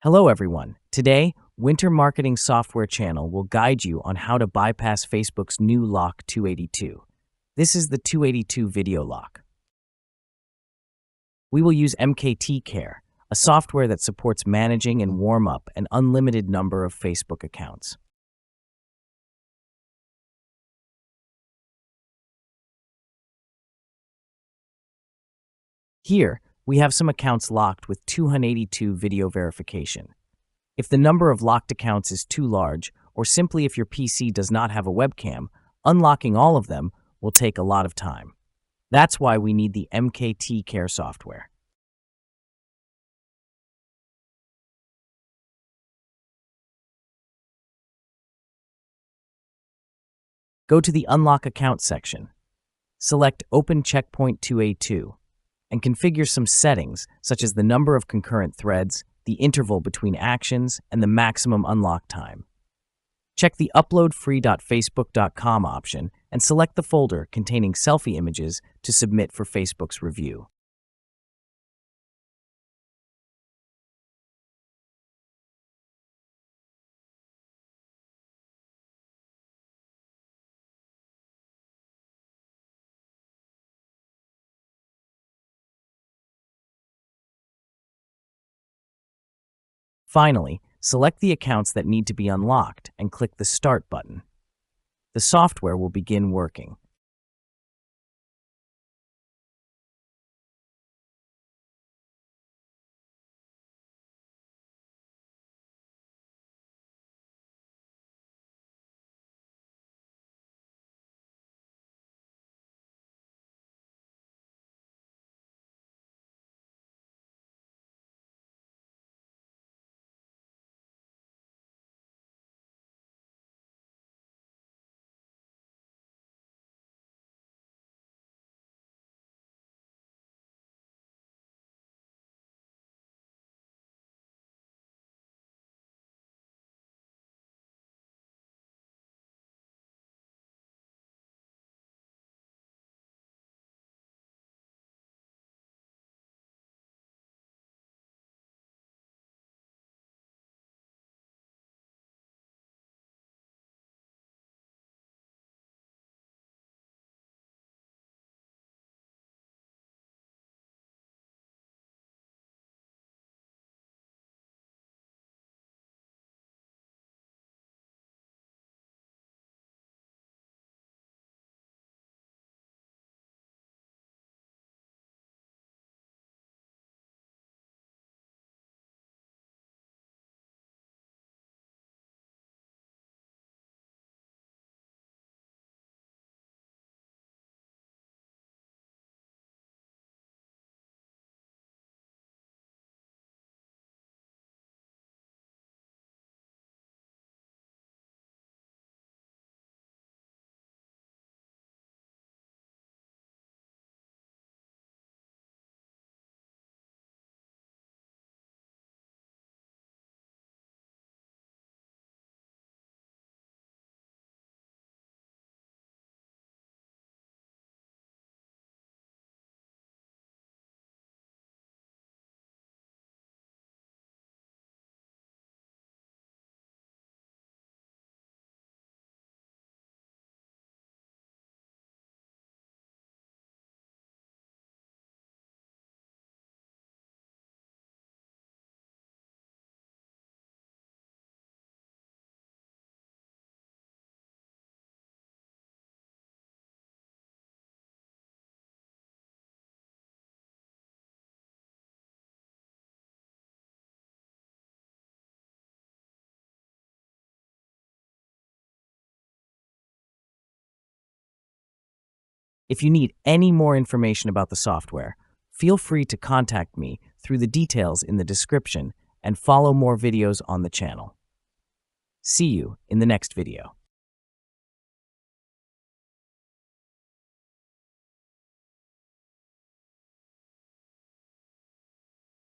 Hello everyone. Today, Winter Marketing Software Channel will guide you on how to bypass Facebook's new lock 282. This is the 282 video lock. We will use MKT Care, a software that supports managing and warm up an unlimited number of Facebook accounts. Here, we have some accounts locked with 282 video verification. If the number of locked accounts is too large, or simply if your PC does not have a webcam, unlocking all of them will take a lot of time. That's why we need the MKT Care software. Go to the Unlock Account section. Select Open Checkpoint 282 and configure some settings such as the number of concurrent threads, the interval between actions, and the maximum unlock time. Check the uploadfree.facebook.com option and select the folder containing selfie images to submit for Facebook's review. Finally, select the accounts that need to be unlocked and click the Start button. The software will begin working. If you need any more information about the software, feel free to contact me through the details in the description and follow more videos on the channel. See you in the next video.